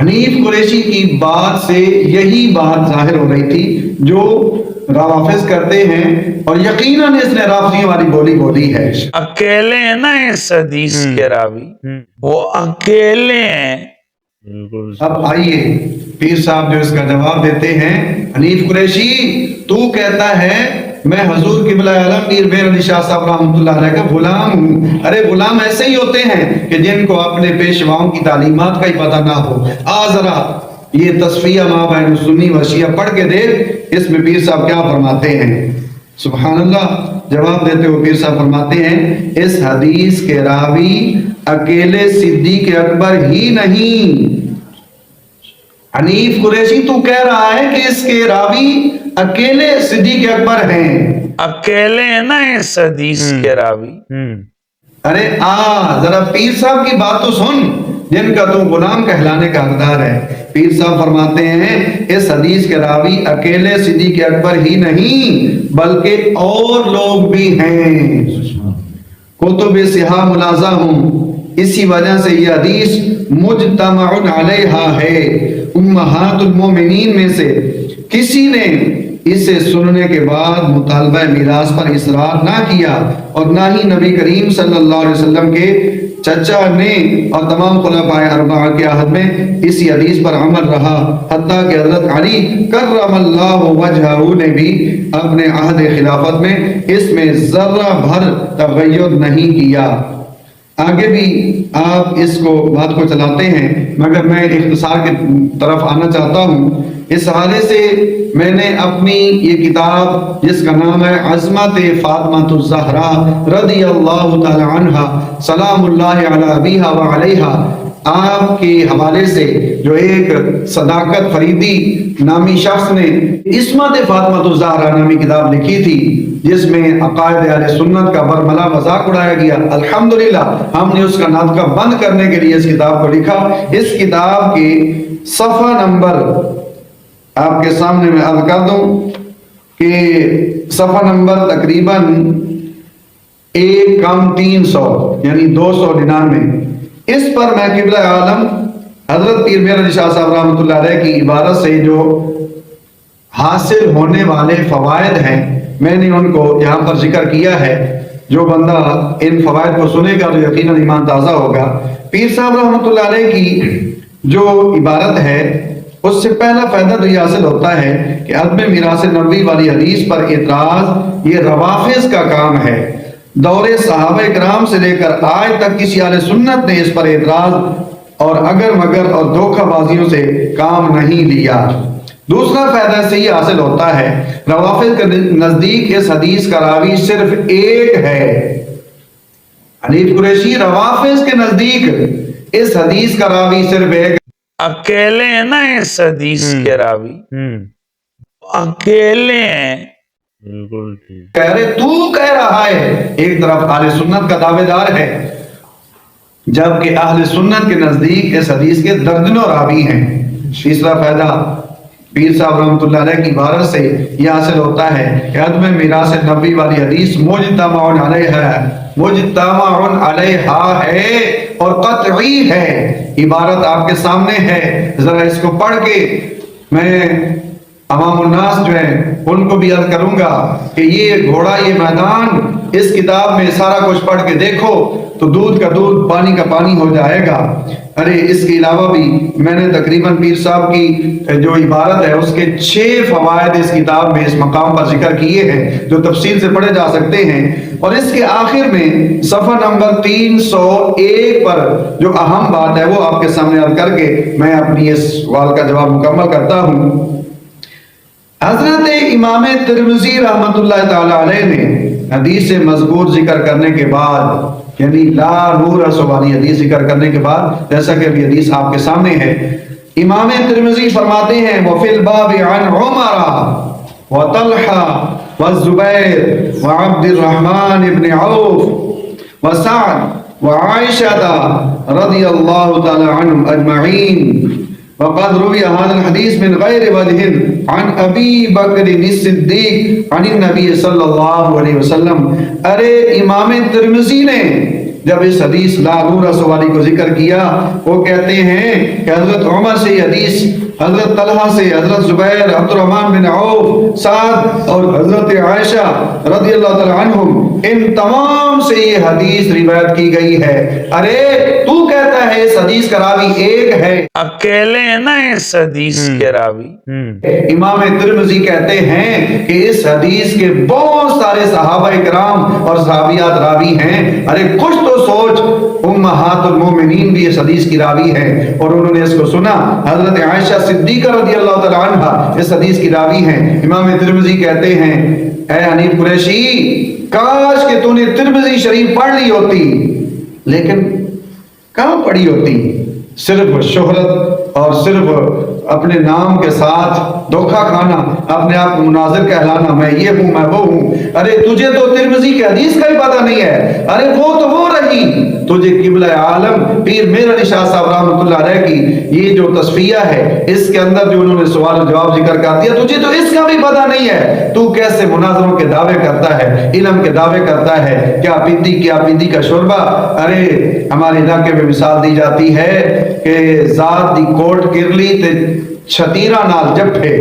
حنیف قریشی کی بات سے یہی بات ظاہر ہو رہی تھی جو روافظ کرتے ہیں، اور یقیناً اس نے رافضیوں والی بولی بولی ہے۔ اکیلے ہیں نا اس حدیث کے راوی، وہ اکیلے ہیں۔ اب آئیے پیر صاحب جو اس کا جواب دیتے ہیں، حنیف قریشی تو کہتا ہے میں حضور قبلہ اعظم پیر مہر علی شاہ صاحب رحمۃ اللہ علیہ کا غلام ہوں۔ ارے غلام ایسے ہی ہوتے ہیں کہ جن کو اپنے پیشواؤں کی تعلیمات کا ہی پتہ نہ ہو۔ ذرا یہ تصفیہ ما بین سنی و شیعہ پڑھ کے دیکھ، اس میں پیر صاحب کیا فرماتے ہیں۔ سبحان اللہ، جواب دیتے ہوئے پیر صاحب فرماتے ہیں اس حدیث کے راوی اکیلے صدیق اکبر ہی نہیں۔ حنیف قریشی تو کہہ رہا ہے کہ اس کے راوی اکیلے صدیق اکبر ہیں، اکیلے ہیں نا اس حدیث کے راوی۔ ارے ذرا پیر صاحب کی بات تو سن جن کا تو غلام کہلانے کا حقدار ہے۔ پیر صاحب فرماتے ہیں اس حدیث کے راوی اکیلے صدیق اکبر ہی نہیں بلکہ اور لوگ بھی ہیں، کتب صحاح ملازہ ہوں۔ اسی وجہ سے یہ حدیث مجتمع علیہا ہے، امہات المومنین میں سے کسی نے اسے سننے کے بعد مطالبہ میراث پر اصرار نہ کیا، اور نہ ہی نبی کریم صلی اللہ علیہ وسلم کے چچا نے اور تمام خلفائے اربعہ کے عہد میں اسی حدیث پر عمل رہا، حتیٰ کہ حضرت علی کرم اللہ وجہہ نے بھی اپنے عہد خلافت میں اس میں ذرہ بھر تغیر نہیں کیا۔ آگے بھی آپ اس کو بات کو چلاتے ہیں، مگر میں اختصار کی طرف آنا چاہتا ہوں۔ اس حوالے سے میں نے اپنی یہ کتاب جس کا نام ہے عظمت فاطمہ الزہرا رضی اللہ تعالی عنہا سلام اللہ علی ابیہا و علیہا، آپ کے حوالے سے جو ایک صداقت فریدی نامی شخص نے عصمت فاطمہ الزہرا نامی کتاب لکھی تھی، جس میں عقائد اہل سنت کا برملا مذاق اڑایا گیا۔ الحمدللہ ہم نے اس کا ناطقہ بند کرنے کے لیے اس کتاب کو لکھا۔ اس کتاب کے صفحہ نمبر آپ کے سامنے میں عرض کر دوں کہ صفحہ نمبر تقریباً 1-300 یعنی 299، اس پر میں قبلہ عالم حضرت پیر مہر علی شاہ صاحب رحمۃ اللہ علیہ کی عبارت سے جو حاصل ہونے والے فوائد ہیں میں نے ان کو یہاں پر ذکر کیا ہے۔ جو بندہ ان فوائد کو سنے گا تو یقیناً ایمان تازہ ہوگا۔ پیر صاحب رحمۃ اللہ علیہ کی جو عبارت ہے اس سے پہلا فائدہ تو یہ حاصل ہوتا ہے کہ عدم میراث نبوی والی حدیث پر اعتراض یہ روافظ کا کام ہے۔ دور صحابہ کرام سے لے کر آج تک کسی اہل سنت نے اس پر اعتراض اور اگر مگر اور دھوکہ بازیوں سے کام نہیں لیا۔ دوسرا فائدہ سے یہ حاصل ہوتا ہے روافظ کے نزدیک اس حدیث کا راوی صرف ایک ہے۔ حنیف قریشی روافظ کے نزدیک اس حدیث کا راوی صرف ایک، اکیلے ہیں نا اس حدیث کے راوی، اکیلے ہیں۔ بالکل ٹھیک۔ کہہ رہے تو کہہ رہا ہے، ایک طرف اہل سنت کا دعوے دار ہے، جبکہ اہل سنت کے نزدیک اس حدیث کے درجنوں راوی ہیں۔ تیسرا فائدہ پیر صاحب رحمۃ اللہ علیہ کی عبارت سے یہ حاصل ہوتا ہے کہ عدم میراث نبوی والی حدیث مجتمع علیہا ہے اور قطعی ہے۔ عبارت آپ کے سامنے ہے، ذرا اس کو پڑھ کے میں عوام الناس جو ہیں ان کو بھی عرض کروں گا کہ یہ گھوڑا یہ میدان اس کتاب میں سارا کچھ پڑھ کے دیکھو تو دودھ کا دودھ پانی کا پانی ہو جائے گا۔ ارے اس کے علاوہ بھی میں نے تقریباً پیر صاحب کی جو عبارت ہے اس کے 6 فوائد اس کتاب میں اس مقام پر ذکر کیے ہیں جو تفصیل سے پڑھے جا سکتے ہیں، اور اس کے آخر میں صفحہ نمبر 301 پر جو اہم بات ہے وہ آپ کے سامنے عرض کر کے میں اپنی اس سوال کا جواب مکمل کرتا ہوں۔ حضرت امام ترمذی رحمۃ اللہ تعالی علیہ نے حدیث مذکور ذکر کرنے کے بعد یعنی لا نور والی حدیث ذکر کرنے کے بعد جیسا کہ ابھی حدیث آپ کے سامنے ہے، امام ترمذی فرماتے ہیں وفی الباب عن عمر وطلحہ والزبیر وعبد الرحمن بن عوف وسعد وعائشہ رضی اللہ تعالی عنہم اجمعین، وقد روی هذا الحدیث من غیر وجہ عن ابی بکر الصدیق عن النبی صلی اللہ علیہ وسلم۔ ارے امام ترمذی نے جب اس حدیث لا نورس والی کو ذکر کیا، وہ کہتے ہیں کہ حضرت عمر سے یہ حدیث، حضرت طلحہ سے، حضرت زبیر، عبد الرحمن بن عوف، سعد اور حضرت عائشہ رضی اللہ تعالیٰ عنہم، ان تمام سے یہ حدیث روایت کی گئی ہے۔ ارے تو کہتا ہے اس حدیث کا راوی ایک ہے، اکیلے ہیں نا اس حدیث کے راوی؟ امام ترمذی کہتے ہیں کہ اس حدیث کے بہت سارے صحابہ کرام اور صحابیات راوی ہیں۔ ارے کچھ تو سوچ، امہات المومنین بھی اس حدیث کی راوی ہیں اور انہوں نے اس کو سنا۔ حضرت عائشہ صدیقہ رضی اللہ تعالی عنہ اس حدیث کی راوی ہیں۔ امام ترمذی کہتے ہیں اے حنیف قریشی، کاش کہ تو نے ترمذی شریف پڑھ لی ہوتی، لیکن کہاں پڑھی ہوتی؟ صرف شہرت اور صرف اپنے نام کے ساتھ دھوکہ کھانا، اپنے آپ کو مناظر کہلانا، میں یہ ہوں میں وہ ہوں۔ ارے تجھے تو ترمذی کے حدیث کا ہی پتہ نہیں ہے۔ ارے وہ تو وہ رہی، تجھے قبلہ عالم پیر میر علی شاہ صاحب رحمۃ اللہ علیہ کی یہ جو تصفیہ ہے، اس کے اندر جو انہوں نے سوال و جواب ذکر کر دیا، تجھے تو اس کا بھی پتہ نہیں ہے۔ تو کیسے مناظروں کے دعوے کرتا ہے، علم کے دعوے کرتا ہے؟ کیا پیندی کا شوربہ؟ ارے ہمارے علاقے میں مثال دی جاتی ہے کہ ذات دی کوٹ کرلی تے چھتیرا نال جپے،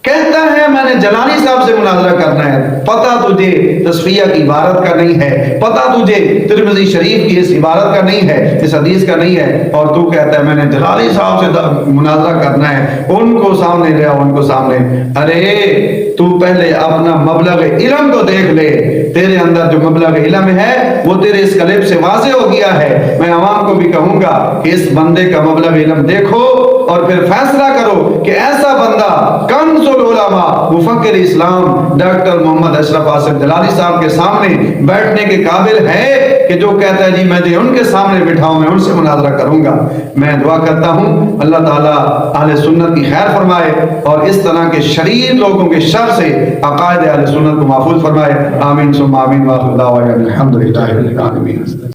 کہتا ہے میں نے جلانی صاحب سے مناظرہ کرنا ہے، پتہ تجھے تصفیہ کی عبارت کا نہیں ہے، پتہ تجھے ترمذی شریف کی اس عبارت کا نہیں ہے، اس حدیث کا نہیں ہے، اور تو کہتا ہے میں نے جلانی صاحب سے مناظرہ کرنا ہے، ان کو سامنے لے آؤ، ان کو سامنے۔ ارے تو پہلے اپنا مبلغ علم تو دیکھ لے، تیرے اندر جو مبلغ علم ہے وہ تیرے اس کلپ سے واضح ہو گیا ہے۔ میں عوام کو بھی کہوں گا کہ اس بندے کا مبلغ علم دیکھو اور پھر فیصلہ کرو کہ ایسا بندہ کنز العلماء مفکر اسلام ڈاکٹر محمد اشرف آصف جلالی صاحب کے سامنے بیٹھنے کے قابل ہے کہ جو کہتا ہے جی میں ان کے سامنے بٹھاؤں، میں ان سے مناظرہ کروں گا۔ میں دعا کرتا ہوں اللہ تعالیٰ اہل سنت کی خیر فرمائے اور اس طرح کے شریر لوگوں کے شر سے عقائد اہل سنت کو محفوظ فرمائے۔ آمین ثم آمین، وآخر دعوانا الحمدللہ رب العالمین۔